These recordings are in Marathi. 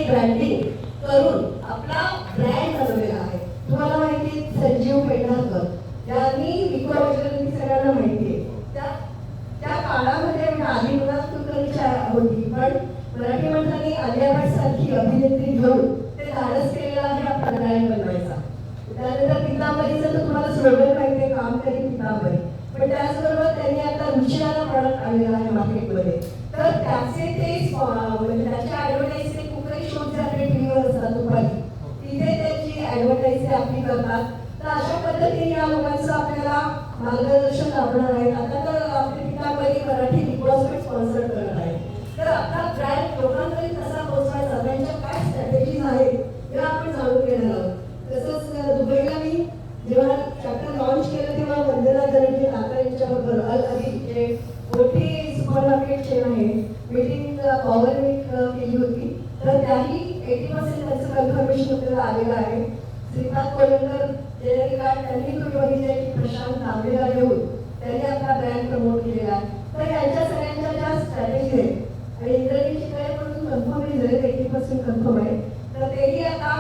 ब्रँडिंग करून आपला ब्रँड बनवलेला आहे. तुम्हाला माहिती आहे संजीव पेंढारकर यांनी विकोवचन सगळ्यांना माहिती आहे. त्या काळामध्ये आधी मुलांची होती, पण मराठी माणसांनी आलिया भट सारखी अभिनेत्री घेऊन ते धाडस केलेलं आहे आपला ब्रँड बनवायचा. त्यानंतर पितांबरीचं तर तुम्हाला स्लोगन माहिती आहे, काम करी पितांबरी. पण त्याचबरोबर त्यांनी आता रुचिराला प्रॉडक्ट आणलेला आहे मार्केटमध्ये. तर त्याचे ते म्हणजे त्याच्या ऍडव्हर्टाईज ते कुकरी शोज आपल्या टीव्हीवर असतात दुपारी, तिथे त्याची ऍडव्हर्टाईज ते आपली करतात. तर अशा पद्धतीने या लोकांचं आपल्याला मार्गदर्शन लाभणार आहे. आता तर आपली Pitambari Marathi big boss sponsor करणार आहे. तर आपला ब्रँड लोकांपर्यंत कसा पोहोचवायचा, त्यांच्या काय स्ट्रॅटेजीज आहेत हे आपण जाणून घेणार आहोत. तसंच दुबईला मी जेव्हा चॅप्टर लॉन्च केलं तेव्हा वंदना दरंगे काका यांच्याबरोबर अल अली जे मोठी सुपरमार्केट चेन आहे मीटिंग पॉवर वीक केली होती. तर त्याही 80% त्यांचं कन्फर्मेशन आपल्याला आलेलं आहे. श्रीपाद कोलंकर जे त्यांनी तुम्ही बघितले की प्रशांत तांबेला घेऊन त्यांनी आपला ब्रँड प्रमोट केलेला आहे. तर यांच्या सगळ्यांच्या ज्या स्ट्रॅटेजी आहेत आणि इंद्रजी चितळे म्हणून कन्फर्म झाले 80% कन्फर्म आहे. तर तेही आता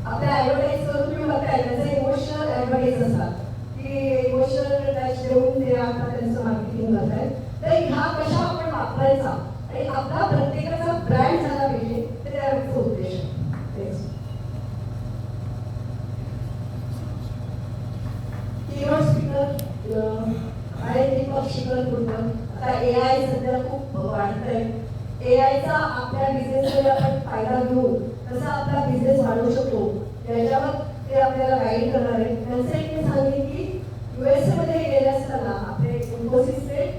आपल्या ऍडव्हर्टाईज करून तुम्ही बघताय त्याचे इमोशनल ऍडव्हर्टाईज असतात की इमोशनल टच देऊन ते आता त्यांचं मार्केटिंग करतायत. तर ह्या कशा आपण वापरायचा आणि आपला प्रत्येकाचा ब्रँड झाला पाहिजे ते आमचा उद्देश आहे. कीवर्ड स्पीकर आहे दीपक शिकरपूरकर. आता AI सध्या खूप वाढतंय. AIचा आपल्या बिझनेसमध्ये आपण फायदा घेऊन कसा आपला बिझनेस वाढवू शकतो याच्यावर ते आपल्याला गाईड करणार आहे. त्यांचं एक मी सांगेन की USA मध्ये गेले असताना आपले इन्फोसिसचे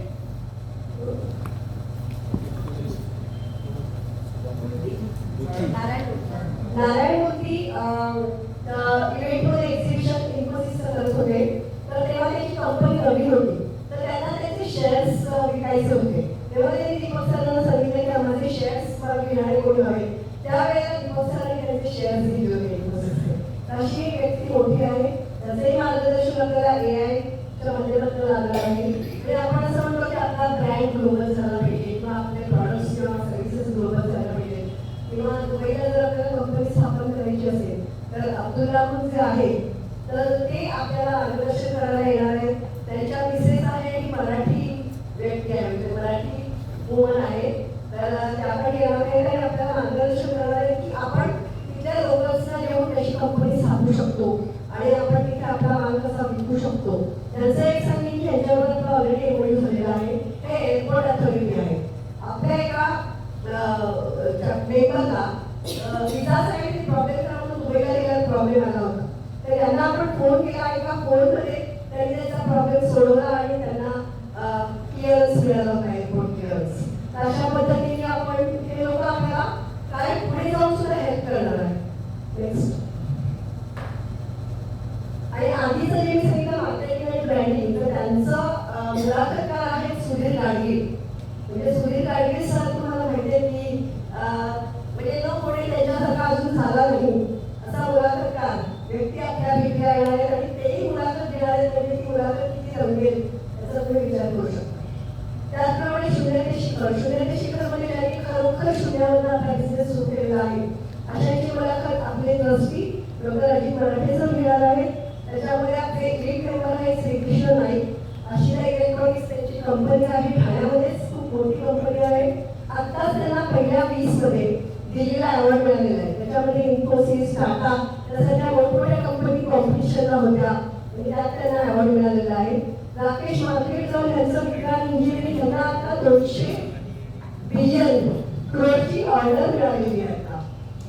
नारायण मूर्ती इव्हेंटमध्ये एक्झिबिशन इन्फोसिसचं करत होते. तर तेव्हा त्यांची कंपनी नवीन होती, तर त्यांना त्यांचे शेअर्स विकायचे होते. तेव्हा त्यांनी दीपक सरांना सांगितलं की आम्हाला शेअर्स घेणारे कोणी हवे. त्यावेळेला दीपक सरांनी त्यांचे शेअर्स दिले होते इन्फोसिसचे. अशी एक व्यक्ती मोठी आहे, त्याचंही मार्गदर्शन आपल्याला AIच्या माध्यमातून लागणार आहे. आणि आपण असं म्हणतो की आपला ब्रँड ग्लोबल झाला पाहिजे किंवा आपले प्रॉडक्ट्स किंवा सर्व्हिसेस ग्लोबल झाला पाहिजे. किंवा दुबईला जर आपल्याला कंपनी स्थापन करायची असेल तर अब्दुल राहून जे आहे तर ते आपल्याला मार्गदर्शन करायला येणार आहे. त्यांच्या मिसेस आहे ही मराठी व्यक्ती आहे, म्हणजे मराठी वुमन आहे. तर त्या पण येणार आहे आणि आपल्याला मार्गदर्शन करणार आहे की आपण तिथल्या लोकल्सना घेऊन कशी कंपनी स्थापू शकतो आणि आपण तिथे आपला माल कसा विकू शकतो. त्यांचं एक सांगेन की ह्याच्यावर आपला ऑलरेडी एमओयू झालेला आहे. हे एअरपोर्ट अथॉरिटी आहे. आपल्या एका मेंबरला विजासाठी प्रॉब्लेम म्हणून दुबईला गेल्यावर प्रॉब्लेम आला होता. तर त्यांना आपण फोन केला, एका फोनमध्ये त्यांनी त्याचा प्रॉब्लेम सोडवला आणि त्यांना क्लिअरन्स मिळाला होता, एअरपोर्ट क्लिअरन्स. अशा पद्धतीने आपण हे लोक आपल्याला काय पुढे जाऊन सुद्धा हेल्प करणार आहे. नेक्स्ट आणि आधीचं जे मी सांगितलं मार्केटिंग आणि ब्रँडिंग, तर त्यांचं मुलाखतकार आहे सुधीर गाडगीळ. म्हणजे सुधीर गाडगीळ सर तुम्हाला माहिती आहे की म्हणजे न कोणी त्याच्यासारखा अजून झाला नाही असा मुलाखतकार व्यक्ती आपल्या भेटीला येणार आहेत आणि तेही मुलाखत देणार आहेत. म्हणजे ती मुलाखत किती रंगेल याचा तुम्ही विचार करू शकता. त्याचप्रमाणे शून्य ते शिखर म्हणजे त्यांनी खरोखर शून्यावरून आपला बिझनेस सुरू केलेला आहे. अशाची मुलाखत आपले ट्रस्टी डॉक्टर अजित मराठे सर घेणार आहेत. त्याच्यामध्ये आपले एक मेंबर आहे श्रीकृष्ण नाईक. आशिरा इलेक्ट्रॉनिक्स त्यांची कंपनी आहे, ठाण्यामध्येच खूप मोठी कंपनी आहे. आत्ताच त्यांना पहिल्या 20 मध्ये दिल्लीला अवॉर्ड मिळालेला आहे. त्याच्यामध्ये इन्फोसिस, टाटा त्यासारख्या मोठमोठ्या कंपनी कॉम्पिटिशनला होत्या आणि त्यात त्यांना अवॉर्ड मिळालेला आहे. राकेश मार्केट जाऊन यांचं विज्ञान इंजिनिअरिंग यांना आता 200 बिलियन करोडची ऑर्डर मिळालेली आहे आता.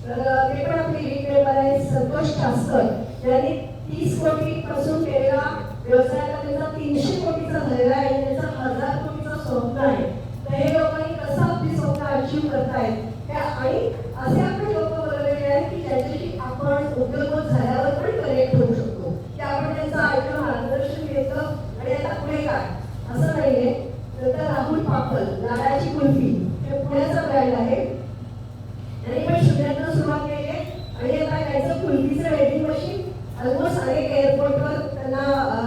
तर ते पण आपली लीड मेंबर आहे. संतोष ठासकर यांनी 30 कोटी पासून केलेला व्यवसायाला त्यांचा 300 कोटीचा झालेला आहे आणि त्यांचा 1000 कोटीचं स्वप्न आहे. तर हे लोकांनी कसं आपली स्वप्न अचीव्ह करतायत आणि असे आपण लोक बनवलेले आहेत की ज्याच्याशी आपण उद्योगपती झाल्यावर पण कनेक्ट होऊ शकतो की आपण त्यांचं ऐकलं, मार्गदर्शन घेतलं आणि आता पुढे काय असं नाहीये. नंतर राहुल पापल नारळाची कुल्फी हे पुण्याचा ब्रँड आहे. त्यांनी पण शून्यातून सुरुवात केली आहे आणि आता त्यांचं कुल्फीचं वेडिंग मशीन ऑलमोस्ट अनेक एअरपोर्टवर त्यांना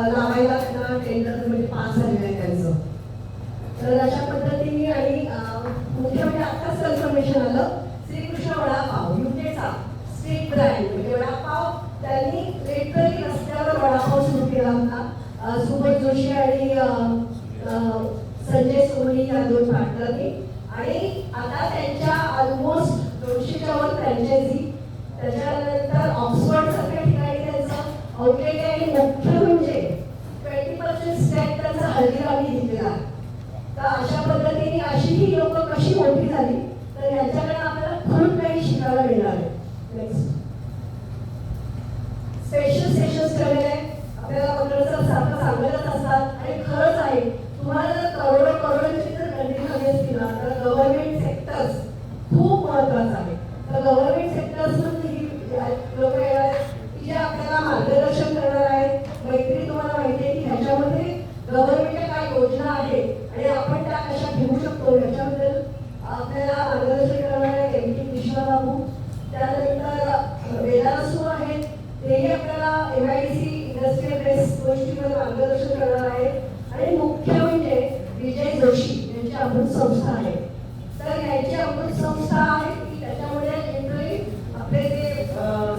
लावायला त्यांना टेंडर म्हणजे पास झालेलं आहे त्यांचं. तर अशा पद्धतीने आणि मुख्य म्हणजे आत्ताच कन्फर्मेशन आलं श्रीकृष्ण वडापाव युकेचा स्ट्रीट ब्रँड म्हणजे वडापाव त्यांनी लिटरली रस्त्यावर वडापाव सुरू केला होता. सुबोध जोशी आणि संजय सोनी या दोन पार्टनरनी. आणि आता त्यांच्या ऑलमोस्ट 200च्या वर फ्रँचायझी, त्याच्यानंतर ऑक्सफर्ड सारख्या ठिकाणी त्यांचं आउटलेट आहे. आणि मुख्य म्हणजे 20% स्टॅक त्यांचा हल्दीरामनी घेतलेला. तर अशा पद्धतीने अशी ही लोक कशी मोठी झाली तर यांच्याकडे आपल्याला खूप काही शिकायला मिळणार आहे. नेक्स्ट स्पेशल सेशन्स ठेवलेले आहे. आपल्याला मंडळाचं सारखं सांगतच असतात आणि खरंच आहे. तुम्हाला जर करोडोची जर गणित हवी असतील ना तर गव्हर्नमेंट सेक्टर्स खूप महत्वाचं आहे. तर गव्हर्नमेंट सेक्टर्स लोक येणार की जे आपल्याला मार्गदर्शन करणार आहेत. मैत्री तुम्हाला माहिती आहे की ह्याच्यामध्ये गव्हर्नमेंटच्या काय योजना आहेत आणि आपण त्या कशा घेऊ शकतो याच्याबद्दल आपल्याला मार्गदर्शन करणार आहे एम.टी. कृष्णा बाबू. त्यानंतर वेदासू आहेत, तेही आपल्याला MIDC इंडस्ट्रियल बेस गोष्टीमध्ये मार्गदर्शन करणार आहेत. आणि मुख्य म्हणजे विजय जोशी यांची अमृत संस्था आहे. तर यांची अमृत संस्था आहे की त्याच्यामध्ये लिटरली आपले जे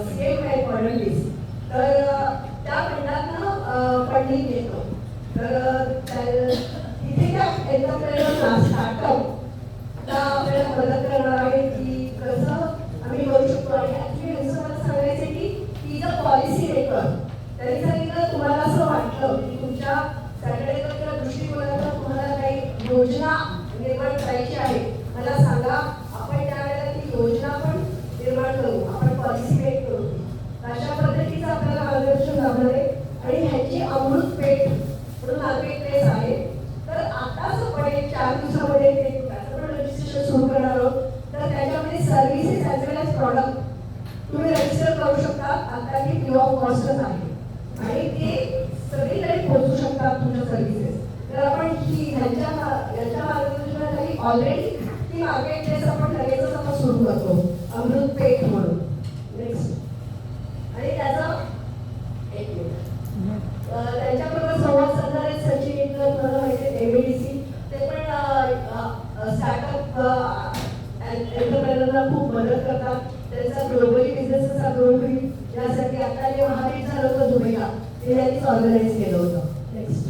स्केम आहे फडणवीस तर त्या फंडातनं फंडिंग घेतो. तर तिथे काय एंटरप्रेनर स्टार्टअप आपल्याला मदत करणार आहे की कसं आम्ही करू शकतो. आणि ऍक्च्युली असं मला सांगायचं की ही जर पॉलिसी मेकर त्यांनी सांगितलं तुम्हाला असं वाटलं की तुमच्या सॅटर्डेच्या दृष्टिकोनातून तुम्हाला काही योजना निर्माण करायची आहे मला सांगा. आपण त्यावेळेला ती योजना पण निर्माण करू, आपण पॉलिसी मेक करू. अशा पद्धतीचं आपल्याला मार्गदर्शन लाभणार आहे. आणि ह्याची अमृत पेठ म्हणून मार्केट प्लेस आहे. तर आताच आपण 4 दिवसामध्ये ते रजिस्ट्रेशन सुरू करणार आहोत. तर त्याच्यामध्ये सर्व्हिसेस ॲज वेल एज प्रॉडक्ट तुम्ही रजिस्टर करू शकता. आता ती फ्री ऑफ कॉस्टच आहे आणि ते सगळीकडे पोहोचू शकतात तुमच्या सर्व्हिसेस. तर आपण ही यांच्या मार्गदर्शनाखाली ऑलरेडी ती मार्केट प्लेस आपण लगेचच आपण सुरू करतो अमृत पेठ म्हणून. नेक्स्ट आणि त्याचा एक मिनिट त्यांच्याबरोबर संवाद साधणारे सचिन तुम्हाला माहिती आहे MIDC ते पण स्टार्टअप एंटरप्रेनरला खूप मदत करतात. त्यांचा ग्लोबली बिझनेसचा ग्रो होईल यासाठी आता जे महावीर झालं होतं दुबईला ते त्यांनीच ऑर्गनाईज केलं होतं. नेक्स्ट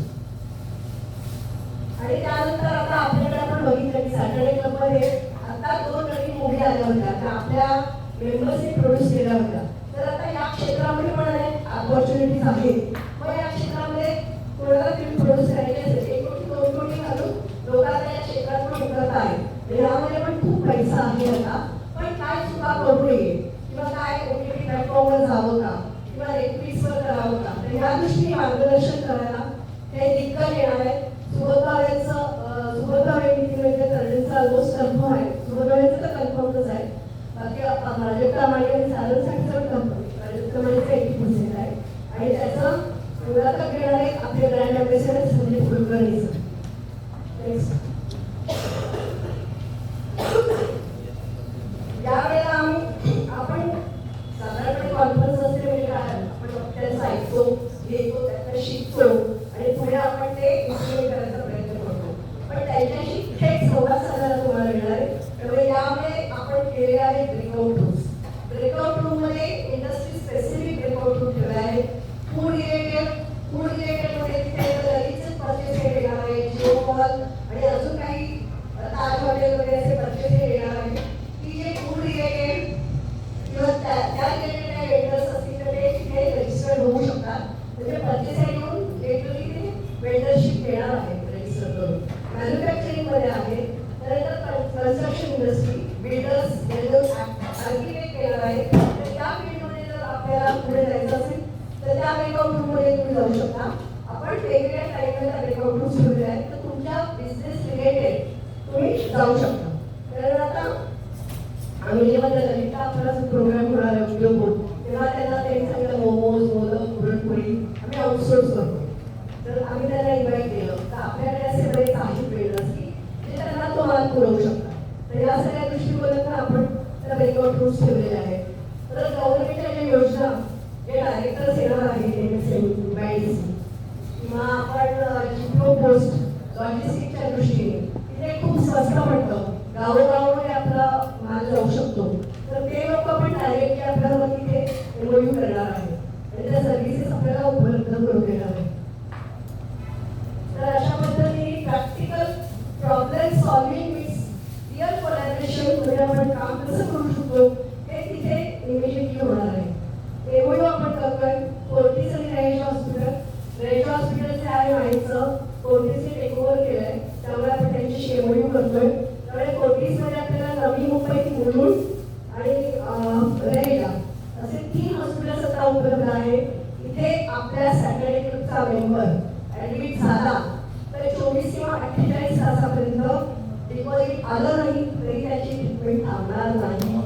आणि त्यानंतर आता आपल्याकडे आपण बघितलं की सॅटर्डे क्लबमध्ये आता 2 नवीन मूव्ही आल्या होत्या त्या आपल्या मेंबर्सने प्रोड्यूस केल्या होत्या. तर आता या क्षेत्रामध्ये पण ऑपॉर्च्युनिटीज आहेत. मग या क्षेत्रामध्ये कोणाला फिल्म प्रोड्यूस करायची असेल 1 कोटी 2 कोटी घालून लोकांना या क्षेत्रात पण उतरत आहे. यामध्ये पण खूप पैसा आहे आता. पण काय चुका करू नये किंवा काय OTT प्लॅटफॉर्मवर जावं का किंवा नेटफ्लिक्सवर करावं का तर या दृष्टीने मार्गदर्शन करायला हे दिग्गज येणार आहे. सुबोधभाव यांचा ऑलमोस्ट कन्फर्म आहे. सुबोधभावांचं तर कन्फर्मच आहे. बाकी राजीव प्रामाणिक आणि साधनसाठी पण कन्फर्म राजीव प्रामाणिकचं 80% आहे. आणि त्याचं मुलाखत घेणारे आपले ब्रँड अँबॅसेडर संजय कुलकर्णीचं. नेक्स्ट यावेळेला आपण साधारणपणे कॉन्फरन्स असते म्हणजे काय आपण त्यांचं ऐकतो घेतो त्यातनं शिकतो आणि पुढे आपण ते इम्प्लिमेंट करायचा प्रयत्न करतो. पण त्यांच्याशी थेट संवाद साधायला तुम्हाला मिळणार आहे. त्यामुळे यामुळे आपण केलेले आहेत ब्रेकआउट रूम्स. ब्रेकआउट रूममध्ये इंडस्ट्री स्पेसिफिक ब्रेकआउट रूम ठेवले आहेत. फूड रिलेटेड तिथे लगेच परचेस येणार आहे. जिओ मॉल आणि अजून काही ताज हॉटेल वगैरे असे परचेस येणार आहे की जे फूड रिलेटेड किंवा त्या रिलेटेड काही वेंडर्स असतील तर ते तिथे रजिस्टर्ड होऊ शकतात. म्हणजे परचेस येऊन लिटरली ते वेंडरशिप येणार आहे रजिस्टर करून. मॅन्युफॅक्चरिंगमध्ये आहे. त्यानंतर कन्स्ट्रक्शन इंडस्ट्री बिल्डर्स आर्किटेक्ट येणार आहे. तर त्या फील्डमध्ये जर आपल्याला पुढे जायचं असेल तर त्या ब्रेकआउट रूममध्ये तुम्ही जाऊ शकता. आपण वेगवेगळ्या टाईपमध्ये त्या ब्रेकआउट रूम्स ठेवले आहेत. तर तुमच्या बिझनेस रिलेटेड तुम्ही जाऊ शकता. कारण आता आम्ही जेव्हा ललिता आपला प्रोग्राम होणार आहे उद्योग तेव्हा त्यांना त्यांनी सांगितलं मोमोज मोदक पुरणपोळी आम्ही आउटसोर्स करतो. तर आम्ही त्यांना इन्व्हाइट केलं. तर आपल्याकडे असे बरेच आहेत बिल्डर्स की जे त्यांना तो माल पुरवू शकतात. तर या सगळ्या दृष्टिकोनातून आपण त्या ब्रेकआउट रूम्स ठेवलेले आहेत. तर गव्हर्नमेंटच्या ज्या योजना जे डायरेक्टर्स येणार आहेत MIDC किंवा आपण GPO पोस्ट लॉजिस्टिकच्या दृष्टीने तिथे खूप स्वस्त पडतं. गावोगावमध्ये आपला माल जाऊ शकतो. तर ते लोक पण डायरेक्टली आपल्याला तिथे एमओयू करणार आहे आणि त्या सर्व्हिसेस आपल्याला उपलब्ध करून देणार आहे. तर अशा पद्धतीने practical problem solving with real collaboration मध्ये आपण काम कसं करू शकतो हे तिथे इमिजिएटली होणार आहे. एमओयू आपण करतोय कोर्टीस आणि रेंज हॉस्पिटलचे आहे माहितीचं कोर्टीसने टेक ओव्हर केलंय, त्यामुळे आपण त्यांच्याशी एमओयू करतोय. त्यामुळे कोर्टीसमध्ये आपल्याला नवी मुंबई, मुलुंड आणि रेंजला असे 3 हॉस्पिटल्स आता उपलब्ध आहे. इथे आपल्या सॅटर्डे ग्रुपचा मेंबर ऍडमिट झाला तर 24 किंवा 48 तासापर्यंत डिपॉझिट आलं नाही तरी त्याची ट्रीटमेंट थांबणार नाही.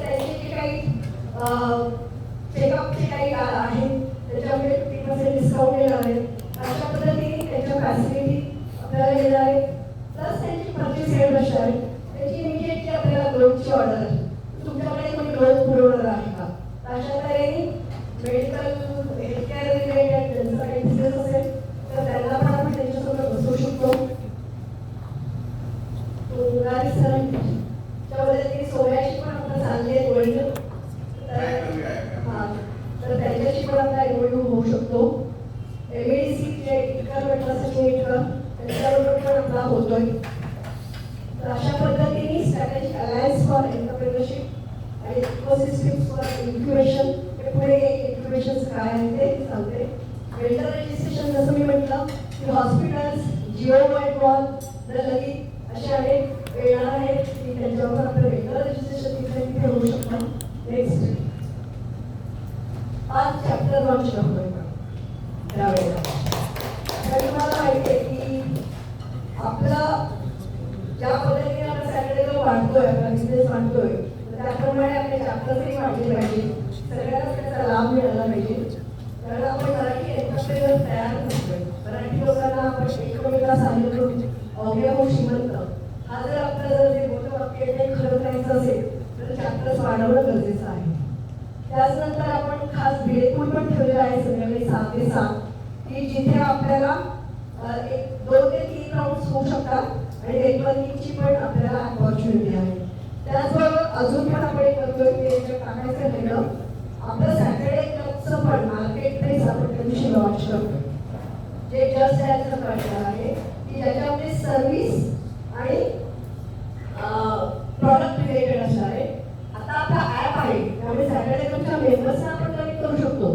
त्याची जी काही चेकअपची काही आहे त्याच्यामध्ये 50% डिस्काउंट येणार आहे. अशा पद्धतीने त्याच्या फॅसिलिटी आपल्याला येणार आहे. प्लस त्यांची पर्चेस हेड असणार आहे. त्याची इमिजिएटली आपल्याला ग्रोथची ऑर्डर तुमच्याकडे कोणी ग्रोथ पुरवणार आहे का, अशा तऱ्हेने मेडिकल हेल्थकेअर रिलेटेड त्यांचं काही बिझनेस असेल तर त्यांना पण आपण त्यांच्यासोबत बसवू शकतो. त्याच्या पद्धतीने सोन्याची पण आपलं चालली आहे वडील तर त्यांच्याशी पण आपला एमओयू होऊ शकतो. एमएडीसी जे इतका मेट्रासाठी त्याच्याबरोबर पण आपला होतोय. तर अशा पद्धतीने स्ट्रॅटेजिक अलायन्स फॉर एंटरप्रेन्योरशिप आणि इकोसिस्टम्स फॉर इन्क्युबेशन हे पुढे इन्क्युबेशन काय आहे ते सांगते. वेंडर रजिस्ट्रेशन जसं मी म्हटलं की हॉस्पिटल्स, जिओ वाईट वॉल, दलगी असे अनेक येणार आहेत की त्यांच्यावर आपलं वेंडर रजिस्ट्रेशन तिथे होऊ शकतं. नेक्स्ट 5 चॅप्टर लॉन्च करतोय त्यावेळेला. तर तुम्हाला माहिती आहे की आपलं ज्या पद्धतीने आपण सॅटर्डेला वाढतोय, आपला बिझनेस वाढतोय त्याप्रमाणे आपले चॅप्टर्सही वाढले पाहिजे, सगळ्यांनाच त्याचा लाभ मिळाला पाहिजे. कारण आपण मराठी एंटरप्रेन्योर तयार करतोय. मराठी लोकांना आपण एकमेकांना सांगितलं अवघ्या हो श्रीमंत हा जर आपलं जर ते मोठं वाक्य खरं करायचं असेल तर चॅप्टर्स वाढवणं गरजेचं आहे. त्याचनंतर आपण खास भेटपूल पण ठेवलेला आहे संध्याकाळी 7 ते 7 की जिथे आपल्याला 2 ते 3 राऊंड होऊ शकतात आणि नेटवर्किंगची पण आपल्याला अपॉर्च्युनिटी आहे. त्याचबरोबर अजून पण आपण एक करतोय की टाकायचं राहिलं आपलं सॅटर्डे क्लबचं पण मार्केट प्लेस आपण त्या दिवशी लॉन्च करतोय जे जस्ट याचं करणार आहे की ज्याच्यामध्ये सर्व्हिस आणि प्रॉडक्ट रिलेटेड असणार आहे. आता आपला ॲप आहे त्यामुळे सॅटर्डे क्लबच्या मेंबर्सना आपण कनेक्ट करू शकतो,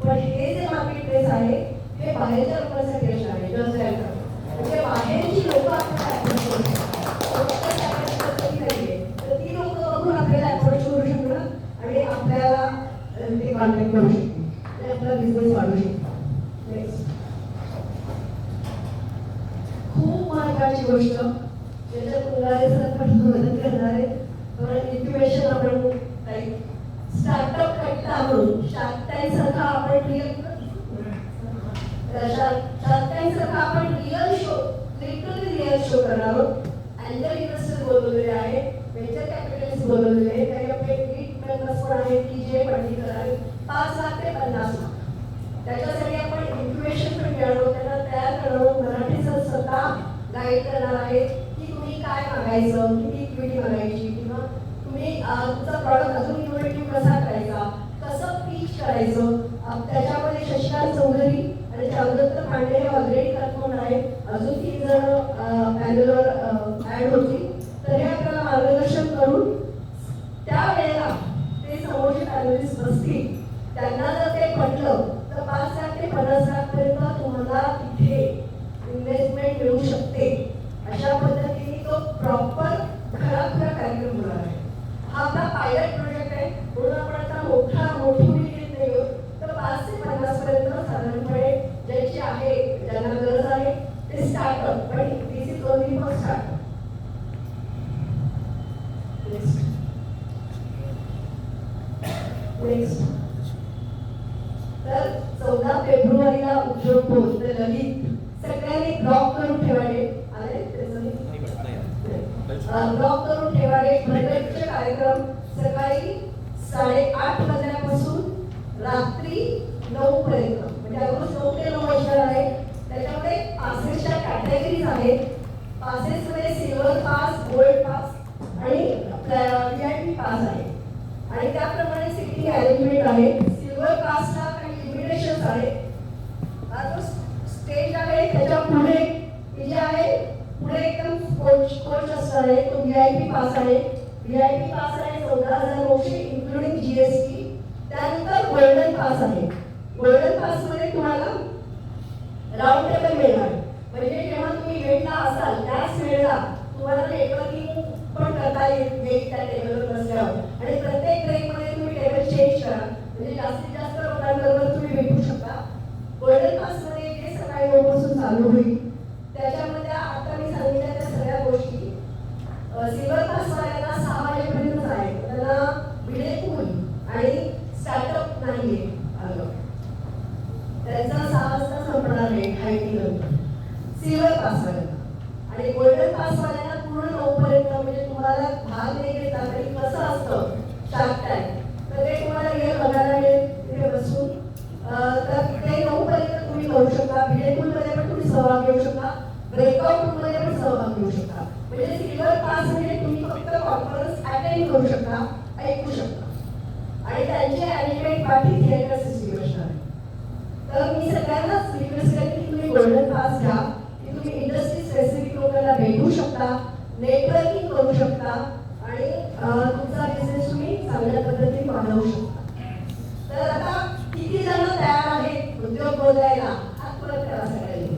पण हे जे मार्केट प्लेस आहे हे बाहेरच्या लोकांसाठी असणार आहे. जस्ट याचं म्हणजे बाहेरची लोक आपण अप्रोच करू शकतो. तर ती लोक बघून आपल्याला अप्रोच करू शकणार आणि आपल्याला ते कॉन्टॅक्ट करू शकतो, आपला बिझनेस वाढू शकतो. नेक्स्ट खूप महत्त्वाची गोष्ट ज्याच्यात मुलाने सर पण मदत करणार आहे कारण इन्क्युबेशन आपण काही स्टार्टअप करता म्हणून शार्क टँक सारखा आपण real show literally real show करणार आहोत. अँजल इन्व्हेस्टर बोलवलेले आहे, व्हेंचर कॅपिटलिस्ट बोलवलेले आहे, काही आपले लीड मेंबर्स पण आहेत की जे फंडिंग करणार 5 लाख ते 50 लाख. त्याच्यासाठी आपण इन्क्युबेशन पण मिळवतो, त्यांना तयार करणार मराठी सर स्वतः गाईड करणार आहे की तुम्ही काय मागायचं, किती इक्विटी मागायची किंवा तुम्ही तुमचा प्रॉडक्ट अजून इनोव्हेटिव्ह कसा करायचा, कसं पीच करायचं. त्याच्यामध्ये शशिकांत चौधरी आणि चंद्रदत्त पांडे हे ऑलरेडी कन्फर्म आहे, अजून 3 जण पॅनलवर ऍड होतील. तर हे आपल्याला मार्गदर्शन करून त्यावेळेला ते समोरचे पॅनलिस्ट बसतील, त्यांना जर ते पटलं तर 5 लाख ते 50 लाख पर्यंत तुम्हाला तिथे इन्व्हेस्टमेंट मिळू शकते. अशा पद्धतीने तो प्रॉपर खरा कार्यक्रम होणार आहे. हा आपला पायलट प्रोजेक्ट आहे म्हणून आपण आता मोठी घेत नाही आहोत. तर 5 ते 50 पर्यंत साधारणपणे ज्यांची आहे ज्यांना गरज आहे ते स्टार्टअप पण this is only for startup. Next तर 14 फेब्रुवारीला उद्योग पोहोचते ललित सगळ्यांनी ब्लॉक करून ठेवावे ब्लॉक करून ठेवावे. प्रत्येक कार्यक्रम सकाळी 8:30 वाजल्यापासून रात्री 9 पर्यंत म्हणजे रोज 9 ते 9 असणार आहे. त्याच्यामध्ये पासेसच्या कॅटेगरीज आहेत. पासेसमध्ये silver pass, gold pass, seating arrangement आहे. सिल्वर क्लासला काही लिमिटेशन्स आहेत. जो स्टेज आहे त्याच्या पुढे जे आहे पुढे एकदम कोच असणार आहे. तो VIP पास आहे. VIP पास आहे 14,900 इन्क्लुडिंग GST. त्यानंतर गोल्डन पास आहे. गोल्डन पास मध्ये तुम्हाला राऊंड टेबल मिळणार. म्हणजे जेव्हा तुम्ही इव्हेंटला असाल त्याच वेळेला तुम्हाला नेटवर्किंग पण करता येईल त्या टेबलवर बसल्यावर. आणि प्रत्येक ब्रेकमध्ये तुम्ही टेबल चेंज करा. म्हणजे जास्तीत जास्त लोकांबरोबर तुम्ही भेटू शकता. गोल्डन पासमध्ये जे सकाळी 9 चालू होईल त्याच्यामध्ये आता मी सांगितल्या त्या सगळ्या गोष्टी सिल्वर पासवाल्यांना 6 वाजेपर्यंतच आहे. त्यांना भिडे पूल आणि स्टार्टअप नाहीये आलं. त्यांचा 6 वाजता संपणार आहे हायकिंग सिल्वर पासवाल्यांना. आणि गोल्डन पासवाल्यांना पूर्ण 9 पर्यंत. म्हणजे तुम्हाला भाग नाही घेता तरी कसं असतं शार्क टँक तर ते तुम्हाला हे बघायला मिळेल तिथे बसून. तर ते 9 पर्यंत तुम्ही करू शकता. भिडे पूलमध्ये पण तुम्ही सहभाग घेऊ शकता. ब्रेकआउट रूममध्ये पण सहभाग घेऊ शकता. म्हणजे सिल्वर पास म्हणजे तुम्ही फक्त कॉन्फरन्स अटेंड करू शकता, ऐकू शकता. आणि त्यांचे अरेंजमेंट बाकी थिएटर सिस्टीम असणार आहे. तर मी सगळ्यांनाच रिक्वेस्ट करेन की तुम्ही गोल्डन पास घ्या की तुम्ही इंडस्ट्री स्पेसिफिक लोकांना भेटू शकता, नेटवर्किंग करू शकता आणि तुमचा बिझनेस तुम्ही चांगल्या पद्धतीने वाढवू शकता. तर आता किती जण तयार आहेत उद्योग बोलायला हात परत करा सगळ्यांनी.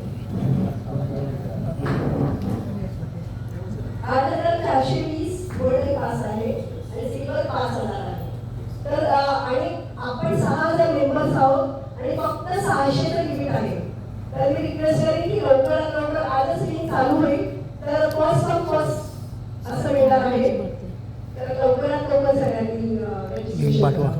8,420 गोल्डन पास आहे आणि सिल्वर 5,000 आहे. तर आणि आपण 6,000 मेंबर्स आहोत आणि फक्त 600चं लिमिट आहे. तर मी रिक्वेस्ट करेन की लवकरात लवकर आजच लिंक चालू होईल. तर फर्स्ट कम फर्स्ट असं मिळणार आहे. तर लवकरात लवकर सगळ्यांनी लिंक पाठवा.